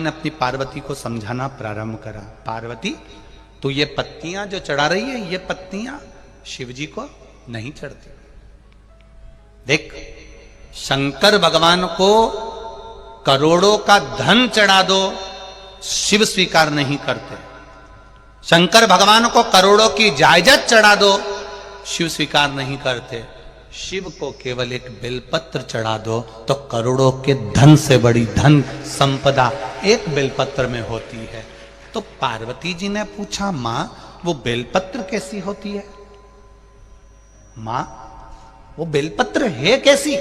ने अपनी पार्वती को समझाना प्रारंभ करा, पार्वती तो ये पत्तियां जो चढ़ा रही है, ये पत्तियां शिव जी को नहीं चढ़ती। देख, शंकर भगवान को करोड़ों का धन चढ़ा दो, शिव स्वीकार नहीं करते। शंकर भगवान को करोड़ों की जायदाद चढ़ा दो, शिव स्वीकार नहीं करते। शिव को केवल एक बेलपत्र चढ़ा दो तो करोड़ों के धन से बड़ी धन संपदा एक बेलपत्र में होती है। तो पार्वती जी ने पूछा, मां वो बेलपत्र कैसी होती है? मां वो बेलपत्र है कैसी?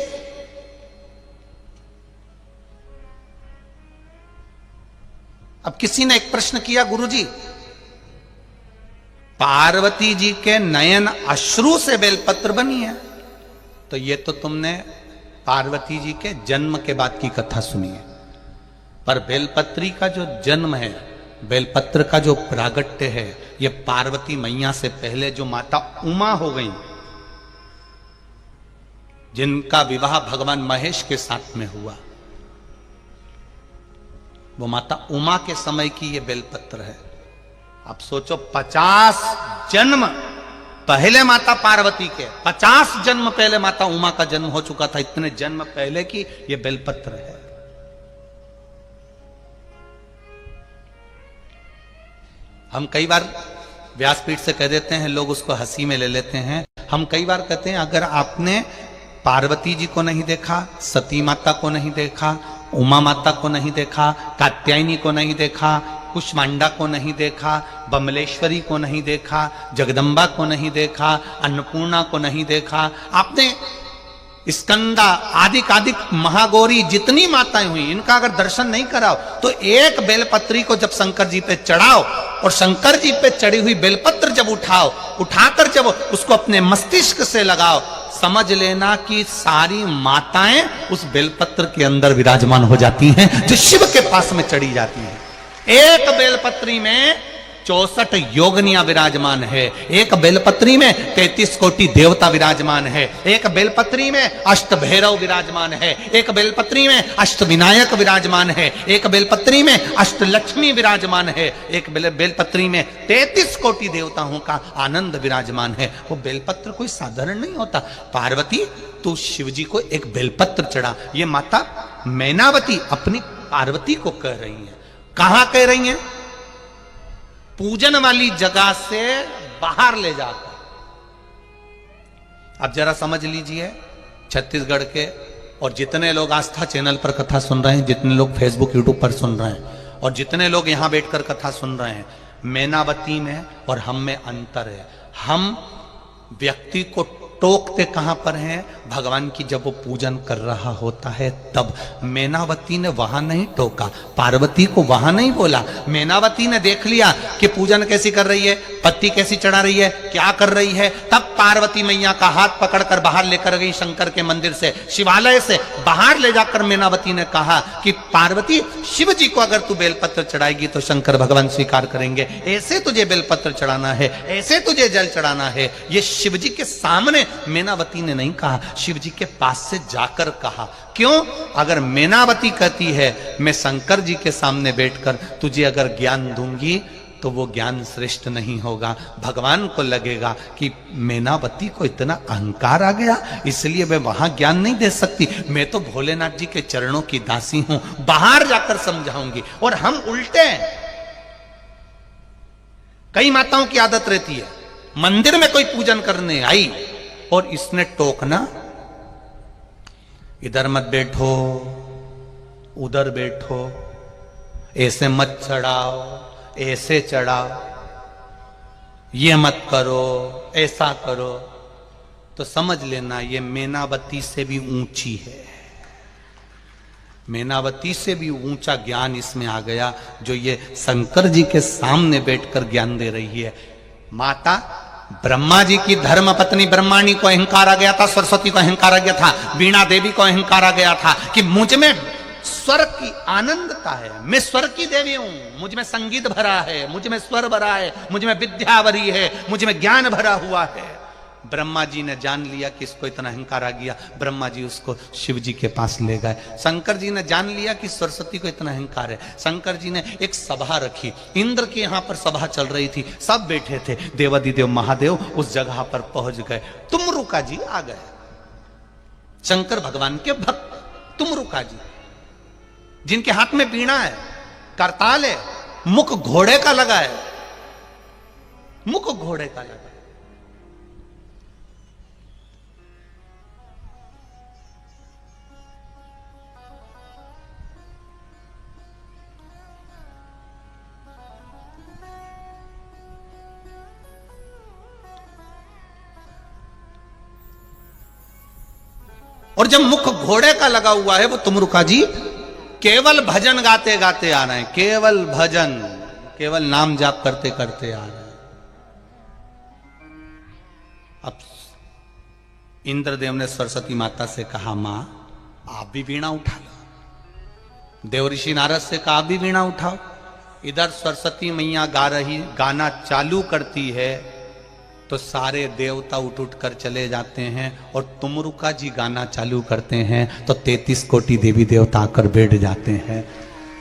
अब किसी ने एक प्रश्न किया, गुरुजी पार्वती जी के नयन अश्रु से बेलपत्र बनी है। तो ये तो तुमने पार्वती जी के जन्म के बाद की कथा सुनी है, पर बेलपत्री का जो जन्म है, बेलपत्र का जो प्रागट्य है, ये पार्वती मैया से पहले जो माता उमा हो गई, जिनका विवाह भगवान महेश के साथ में हुआ, वो माता उमा के समय की ये बेलपत्र है। अब सोचो 50 जन्म पहले माता पार्वती के, 50 जन्म पहले माता उमा का जन्म हो चुका था, इतने जन्म पहले की ये बेलपत्र है। हम कई बार व्यासपीठ से कह देते हैं, लोग उसको हंसी में ले लेते हैं। हम कई बार कहते हैं, अगर आपने पार्वती जी को नहीं देखा, सती माता को नहीं देखा, उमा माता को नहीं देखा, कात्यायनी को नहीं देखा, कुष्मांडा को नहीं देखा, बमलेश्वरी को नहीं देखा, जगदम्बा को नहीं देखा, अन्नपूर्णा को नहीं देखा, आपने स्कंदा आदिक महागौरी जितनी माताएं हुई, इनका अगर दर्शन नहीं कराओ तो एक बेलपत्री को जब शंकर जी पे चढ़ाओ और शंकर जी पे चढ़ी हुई बेलपत्र जब उठाकर जब उसको अपने मस्तिष्क से लगाओ, समझ लेना कि सारी माताएं उस बेलपत्र के अंदर विराजमान हो जाती हैं, जो शिव के पास में चढ़ी जाती हैं। एक बेलपत्री में 64 योगनियां विराजमान है, एक बेलपत्री में 33 कोटि देवता विराजमान है, एक बेलपत्री में अष्ट भैरव विराजमान है, एक बेलपत्री में अष्ट विनायक विराजमान है, एक बेलपत्री में अष्ट लक्ष्मी विराजमान है, एक बेलपत्री में 33 कोटि देवताओं का आनंद विराजमान है। वो बेलपत्र कोई साधारण नहीं होता। पार्वती तू शिव जी को एक बेलपत्र चढ़ा। ये माता मैनावती अपनी पार्वती को कह रही है। कहां कह रही है? पूजन वाली जगह से बाहर ले जाकर। अब जरा समझ लीजिए, छत्तीसगढ़ के और जितने लोग आस्था चैनल पर कथा सुन रहे हैं, जितने लोग फेसबुक यूट्यूब पर सुन रहे हैं और जितने लोग यहां बैठकर कथा सुन रहे हैं, मैनावती में और हम में अंतर है। हम व्यक्ति को टोकते कहां पर हैं? भगवान की जब वो पूजन कर रहा होता है तब। मैनावती ने वहां नहीं टोका, पार्वती को वहां नहीं बोला। मैनावती ने देख लिया कि पूजन कैसी कर रही है, पत्ती कैसी चढ़ा रही है, क्या कर रही है, तब पार्वती मैया का हाथ पकड़कर बाहर लेकर गई शंकर के मंदिर से, शिवालय से बाहर ले जाकर मैनावती ने कहा कि पार्वती, शिव जी को अगर तू बेलपत्र चढ़ाएगी तो शंकर भगवान स्वीकार करेंगे। ऐसे तुझे बेलपत्र चढ़ाना है, ऐसे तुझे जल चढ़ाना है। ये शिव जी के सामने मैनावती ने नहीं कहा, शिव जी के पास से जाकर कहा। क्यों? अगर मैनावती कहती है मैं शंकर जी के सामने बैठकर तुझे अगर ज्ञान दूंगी तो वो ज्ञान श्रेष्ठ नहीं होगा। भगवान को लगेगा कि मैनावती को इतना अहंकार आ गया, इसलिए मैं वहां ज्ञान नहीं दे सकती, मैं तो भोलेनाथ जी के चरणों की दासी हूं, बाहर जाकर समझाऊंगी। और हम उल्टे हैं। कई माताओं की आदत रहती है, मंदिर में कोई पूजन करने आई और इसने टोकना, इधर मत बैठो, उधर बैठो, ऐसे मत चढ़ाओ, ऐसे चढ़ाओ, ये मत करो, ऐसा करो, तो समझ लेना ये मैनावती से भी ऊंची है। मैनावती से भी ऊंचा ज्ञान इसमें आ गया, जो ये शंकर जी के सामने बैठकर ज्ञान दे रही है। माता ब्रह्मा जी की धर्म पत्नी ब्रह्माणी को अहंकार आ गया था, सरस्वती को अहंकार आ गया था, वीणा देवी को अहंकार आ गया था कि मुझ में स्वर की आनंदता है, मैं स्वर की देवी हूं, मुझ में संगीत भरा है, मुझ में स्वर भरा है, मुझ में विद्या भरी है, मुझ में ज्ञान भरा हुआ है। ब्रह्मा जी ने जान लिया कि इसको इतना अहंकार आ गया, ब्रह्मा जी उसको शिव जी के पास ले गए। शंकर जी ने जान लिया कि सरस्वती को इतना अहंकार है, शंकर जी ने एक सभा रखी, इंद्र के यहां पर सभा चल रही थी, सब बैठे थे, देवादिदेव महादेव उस जगह पर पहुंच गए। तुमरुका जी आ गए, शंकर भगवान के भक्त तुमरुका जी, जिनके हाथ में वीणा है, करताल है, मुख घोड़े का लगा है, मुख घोड़े का लगा है। और जब मुख घोड़े का लगा हुआ है, वो तुमरुका जी केवल भजन गाते गाते आ रहे हैं, केवल भजन, केवल नाम जाप करते करते आ रहे हैं। अब इंद्रदेव ने सरस्वती माता से कहा, मां आप भी वीणा उठा लो। देवऋषि नारद से कहा, आप भी वीणा उठाओ। इधर सरस्वती मैया गाना चालू करती है तो सारे देवता उठ उठ कर चले जाते हैं, और तुमरुका जी गाना चालू करते हैं तो 33 कोटि देवी देवता आकर बैठ जाते हैं।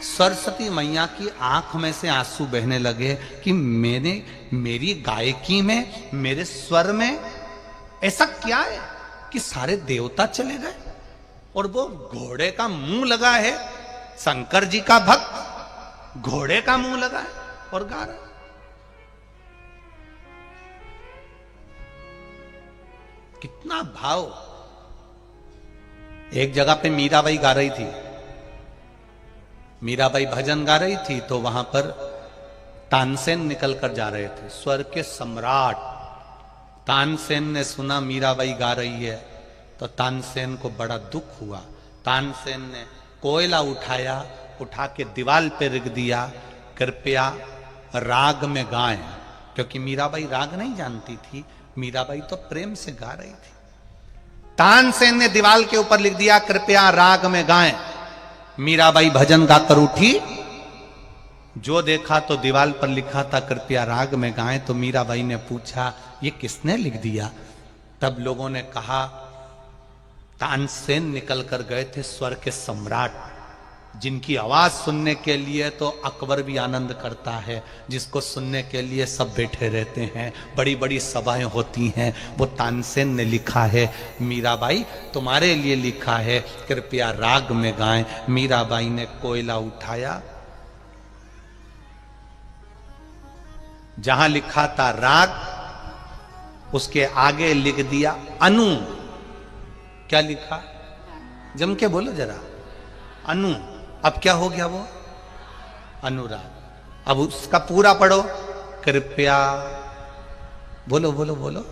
सरस्वती मैया की आंख में से आंसू बहने लगे कि मेरी गायकी में, मेरे स्वर में ऐसा क्या है कि सारे देवता चले गए, और वो घोड़े का मुंह लगा है, शंकर जी का भक्त घोड़े का मुंह लगा है और गा रहा है। कितना भाव। एक जगह पे मीराबाई गा रही थी, मीराबाई भजन गा रही थी, तो वहां पर तानसेन निकल कर जा रहे थे, स्वर के सम्राट। तानसेन ने सुना मीराबाई गा रही है तो तानसेन को बड़ा दुख हुआ। तानसेन ने कोयला उठाया, उठा के दीवाल पे रख दिया, कृपया राग में गाएं, क्योंकि मीराबाई राग नहीं जानती थी, मीराबाई तो प्रेम से गा रही थी। तानसेन ने दीवाल के ऊपर लिख दिया, कृपया राग में गाएं। मीराबाई भजन गाकर उठी, जो देखा तो दीवाल पर लिखा था कृपया राग में गाएं। तो मीराबाई ने पूछा, ये किसने लिख दिया? तब लोगों ने कहा, तानसेन निकल कर गए थे, स्वर के सम्राट, जिनकी आवाज सुनने के लिए तो अकबर भी आनंद करता है, जिसको सुनने के लिए सब बैठे रहते हैं, बड़ी बड़ी सभाएं होती हैं, वो तानसेन ने लिखा है, मीराबाई तुम्हारे लिए लिखा है, कृपया राग में गाएं। मीराबाई ने कोयला उठाया, जहां लिखा था राग, उसके आगे लिख दिया अनु। क्या लिखा? जम के बोलो जरा, अनु। अब क्या हो गया? वो अनुराग। अब उसका पूरा पढ़ो, कृपया, बोलो बोलो बोलो,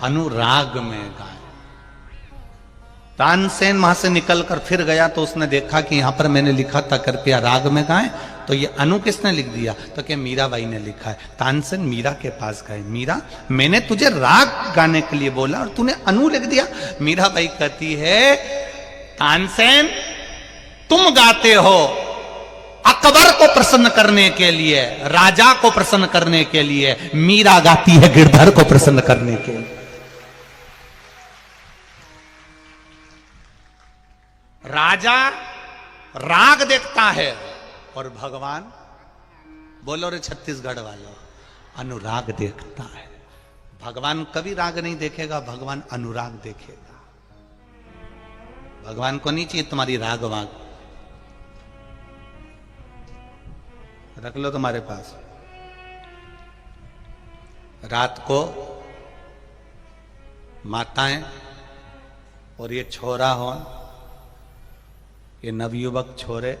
अनुराग में गाएं। तानसेन वहां से निकलकर फिर गया तो उसने देखा कि यहां पर मैंने लिखा था कृपया राग में गाएं, तो ये अनु किसने लिख दिया? तो क्या मीराबाई ने लिखा है। तानसेन मीरा के पास गए, मीरा मैंने तुझे राग गाने के लिए बोला और तूने अनु लिख दिया। मीराबाई कहती है, तानसेन तुम गाते हो अकबर को प्रसन्न करने के लिए, राजा को प्रसन्न करने के लिए, मीरा गाती है गिरधर को प्रसन्न करने के लिए। राजा राग देखता है और भगवान, बोलो रे छत्तीसगढ़ वालों, अनुराग देखता है। भगवान कभी राग नहीं देखेगा, भगवान अनुराग देखेगा। भगवान को नहीं चाहिए तुम्हारी राग वाग, रख लो तुम्हारे पास। रात को माताएं और ये छोरा हो, ये नवयुवक छोरे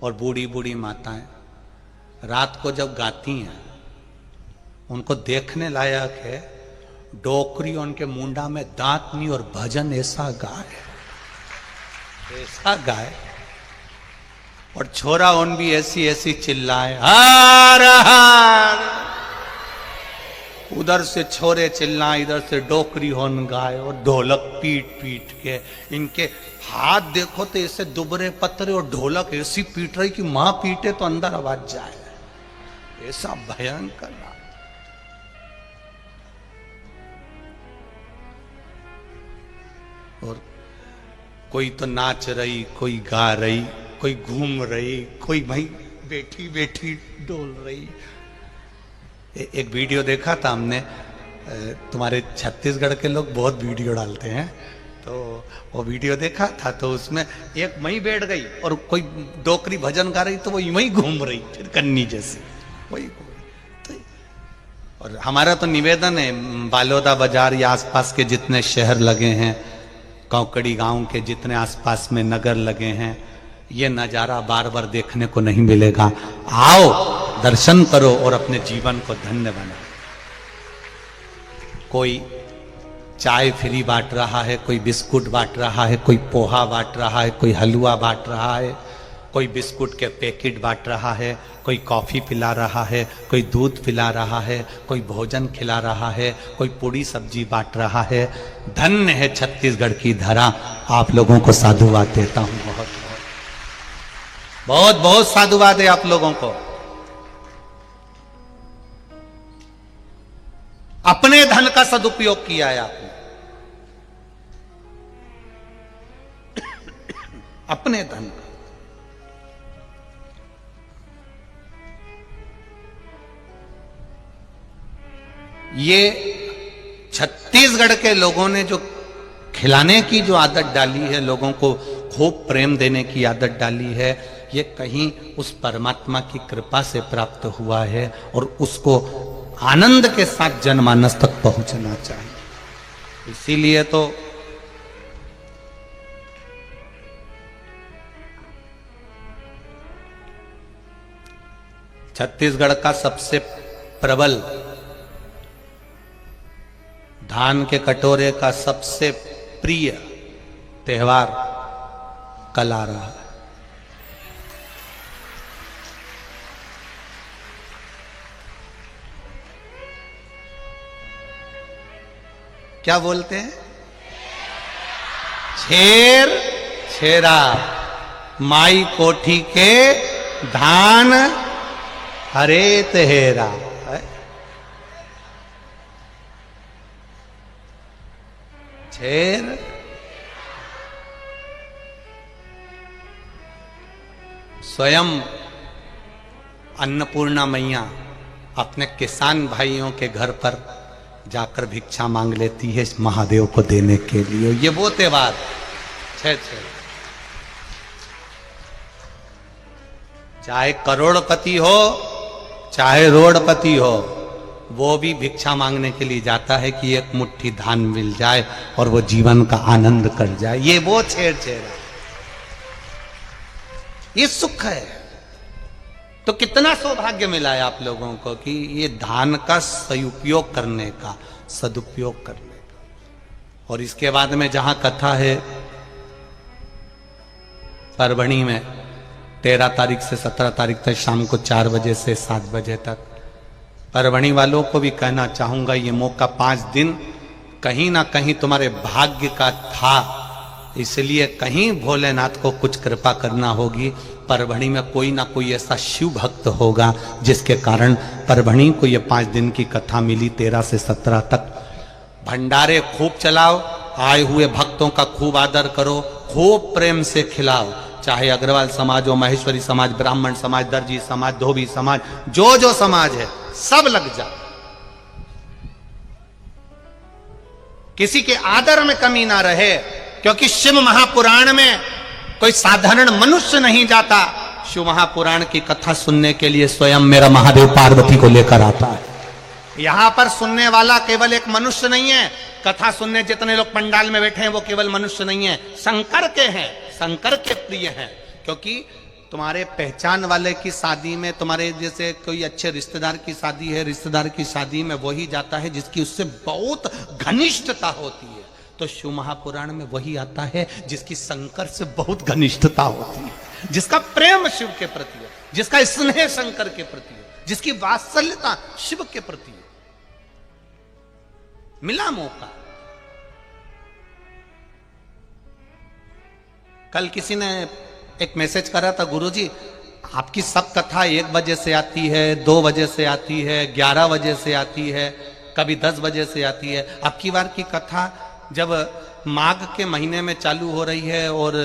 और बूढ़ी बूढ़ी माताएं रात को जब गाती हैं, उनको देखने लायक है। डोकरी उनके मुंडा में दांत नहीं, और भजन ऐसा गाए, ऐसा गाए, और छोरा उन भी ऐसी ऐसी चिल्लाए, हार हार। उधर से छोरे चिल्लाए, इधर से डोकरी होन गाए, और ढोलक पीट पीट के, इनके हाथ देखो तो ऐसे दुबरे पतरे, और ढोलक ऐसी पीट रही कि मां पीटे तो अंदर आवाज जाए, ऐसा भयंकर। और कोई तो नाच रही, कोई गा रही, कोई घूम रही, कोई भाई बैठी बैठी डोल रही। एक वीडियो देखा था हमने, तुम्हारे छत्तीसगढ़ के लोग बहुत वीडियो डालते हैं, तो वो वीडियो देखा था, तो उसमें एक मई बैठ गई और कोई डोकरी भजन गा रही, तो वो यूं ही घूम रही फिर कन्नी जैसे वही घूम रही। तो और हमारा तो निवेदन है, बालोदा बाजार या आसपास के जितने शहर लगे हैं, कौकड़ी गांव के जितने आसपास में नगर लगे हैं, ये नजारा बार बार देखने को नहीं मिलेगा। आओ, दर्शन करो और अपने जीवन को धन्य बनाओ। कोई चाय फ्री बांट रहा है, कोई बिस्कुट बांट रहा है, कोई पोहा बांट रहा है, कोई हलवा बांट रहा है, कोई बिस्कुट के पैकेट बांट रहा है, कोई कॉफी पिला रहा है, कोई दूध पिला रहा है, कोई भोजन खिला रहा है, कोई पूड़ी सब्जी बांट रहा है। धन्य है छत्तीसगढ़ की धरा। आप लोगों को साधुवाद देता हूं, बहुत बहुत बहुत साधुवाद है आप लोगों को। अपने धन का सदुपयोग किया है आपने, अपने धन का। ये छत्तीसगढ़ के लोगों ने जो खिलाने की जो आदत डाली है, लोगों को खूब प्रेम देने की आदत डाली है, ये कहीं उस परमात्मा की कृपा से प्राप्त हुआ है और उसको आनंद के साथ जनमानस तक पहुंचना चाहिए। इसीलिए तो छत्तीसगढ़ का सबसे प्रबल, धान के कटोरे का सबसे प्रिय त्योहार कल आ रहा है। क्या बोलते हैं? छेर छेरा, माई कोठी के धान हरे तेरा। छेर स्वयं अन्नपूर्णा मैया अपने किसान भाइयों के घर पर जाकर भिक्षा मांग लेती है महादेव को देने के लिए। ये वो त्योहार छे छे, चाहे करोड़पति हो चाहे रोड़पति हो, वो भी भिक्षा मांगने के लिए जाता है कि एक मुट्ठी धान मिल जाए और वो जीवन का आनंद कर जाए। ये वो छेड़ छेड़ा, ये सुख है। तो कितना सौभाग्य मिला है आप लोगों को कि ये धान का सदुपयोग करने का, सदुपयोग करने का। और इसके बाद में जहां कथा है परभणी में 13 तारीख से 17 तारीख तक शाम को 4 बजे से 7 बजे तक, परभणी वालों को भी कहना चाहूंगा, ये मौका 5 दिन कहीं ना कहीं तुम्हारे भाग्य का था, इसलिए कहीं भोलेनाथ को कुछ कृपा करना होगी। परभणी में कोई ना कोई ऐसा शिव भक्त होगा जिसके कारण परभणी को ये 5 दिन की कथा मिली। 13 से 17 तक भंडारे खूब चलाओ, आए हुए भक्तों का खूब आदर करो, खूब प्रेम से खिलाओ। चाहे अग्रवाल समाज हो, महेश्वरी समाज, ब्राह्मण समाज, दर्जी समाज, धोबी समाज, जो समाज है सब लग जाओ। किसी के आदर में कमी ना रहे, क्योंकि शिव महापुराण में कोई साधारण मनुष्य नहीं जाता। शिव महापुराण की कथा सुनने के लिए स्वयं मेरा महादेव पार्वती को लेकर आता है। यहां पर सुनने वाला केवल एक मनुष्य नहीं है, कथा सुनने जितने लोग पंडाल में बैठे हैं वो केवल मनुष्य नहीं है, शंकर के हैं, शंकर के प्रिय हैं। क्योंकि तुम्हारे पहचान वाले की शादी में, तुम्हारे जैसे कोई अच्छे रिश्तेदार की शादी है, रिश्तेदार की शादी में वही जाता है जिसकी उससे बहुत घनिष्ठता होती है। तो शिव महापुराण में वही आता है जिसकी शंकर से बहुत घनिष्ठता होती है, जिसका प्रेम शिव के प्रति है, जिसका स्नेह शंकर के प्रति है, जिसकी वात्सल्यता शिव के प्रति है। मिला मौका। कल किसी ने एक मैसेज करा था, गुरुजी आपकी सब कथा 1 बजे से आती है, 2 बजे से आती है, 11 बजे से आती है, कभी 10 बजे से आती है। अब की बार की कथा जब माघ के महीने में चालू हो रही है और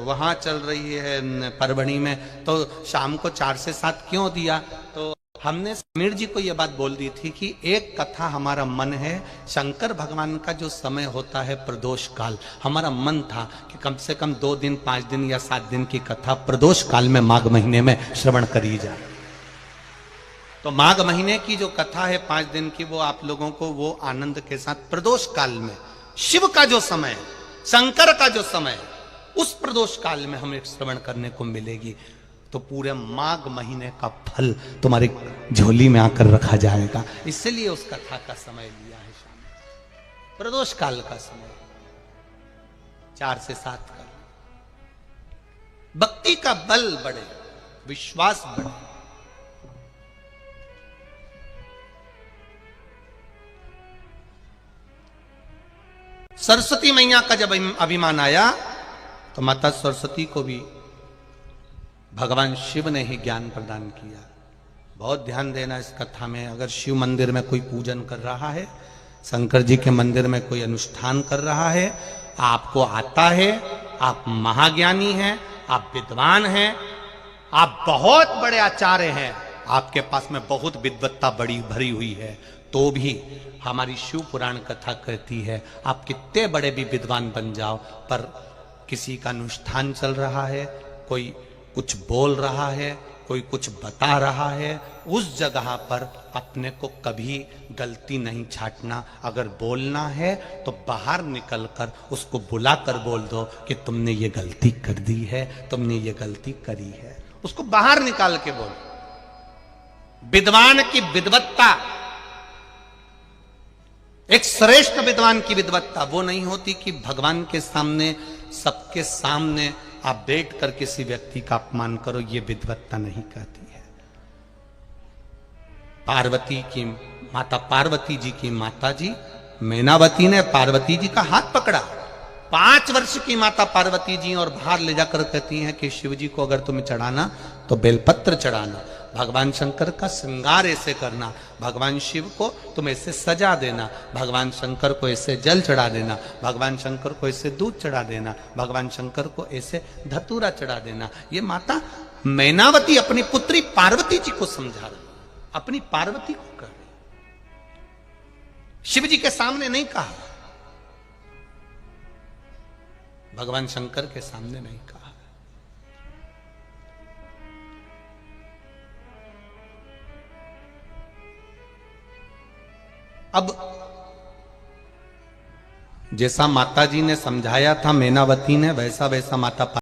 वहां चल रही है परभणी में, तो शाम को 4 से 7 क्यों दिया? तो हमने समीर जी को यह बात बोल दी थी कि एक कथा हमारा मन है, शंकर भगवान का जो समय होता है प्रदोष काल, हमारा मन था कि कम से कम 2 दिन 5 दिन या 7 दिन की कथा प्रदोष काल में माघ महीने में श्रवण करी जाए। तो माघ महीने की जो कथा है 5 दिन की, वो आप लोगों को वो आनंद के साथ प्रदोष काल में, शिव का जो समय है, शंकर का जो समय है, उस प्रदोष काल में हमें श्रवण करने को मिलेगी। तो पूरे माघ महीने का फल तुम्हारी झोली में आकर रखा जाएगा। इसलिए उस कथा का समय लिया है शाम, प्रदोष काल का समय 4 से 7 का। भक्ति का बल बढ़े, विश्वास बढ़े। सरस्वती मैया का जब अभिमान आया तो माता सरस्वती को भी भगवान शिव ने ही ज्ञान प्रदान किया। बहुत ध्यान देना इस कथा में। अगर शिव मंदिर में कोई पूजन कर रहा है, शंकर जी के मंदिर में कोई अनुष्ठान कर रहा है, आपको आता है, आप महाज्ञानी हैं, आप विद्वान हैं, आप बहुत बड़े आचार्य हैं, आपके पास में बहुत विद्वत्ता बड़ी भरी हुई है, तो भी हमारी शिव पुराण कथा कहती है आप कितने बड़े भी विद्वान बन जाओ, पर किसी का अनुष्ठान चल रहा है, कोई कुछ बोल रहा है, कोई कुछ बता रहा है, उस जगह पर अपने को कभी गलती नहीं छाटना। अगर बोलना है तो बाहर निकलकर उसको बुलाकर बोल दो कि तुमने ये गलती कर दी है, तुमने ये गलती करी है, उसको बाहर निकाल के बोलो। विद्वान की विद्वत्ता, एक श्रेष्ठ विद्वान की विद्वत्ता वो नहीं होती कि भगवान के सामने, सबके सामने आप बैठ कर किसी व्यक्ति का अपमान करो, ये विद्वत्ता नहीं कहती है। पार्वती की माता, पार्वती जी की माता जी मैनावती ने पार्वती जी का हाथ पकड़ा, 5 वर्ष की माता पार्वती जी, और बाहर ले जाकर कहती हैं कि शिव जी को अगर तुम्हें चढ़ाना तो बेलपत्र चढ़ाना, भगवान शंकर का श्रृंगार ऐसे करना, भगवान शिव को तुम ऐसे सजा देना, भगवान शंकर को ऐसे जल चढ़ा देना, भगवान शंकर को ऐसे दूध चढ़ा देना, भगवान शंकर को ऐसे धतूरा चढ़ा देना। ये माता मैनावती अपनी पुत्री पार्वती जी को समझा रही, अपनी पार्वती को कह रही, शिव जी के सामने नहीं कहा, भगवान शंकर के सामने नहीं कहा। अब जैसा माता जी ने समझाया था मैनावती ने, वैसा वैसा माता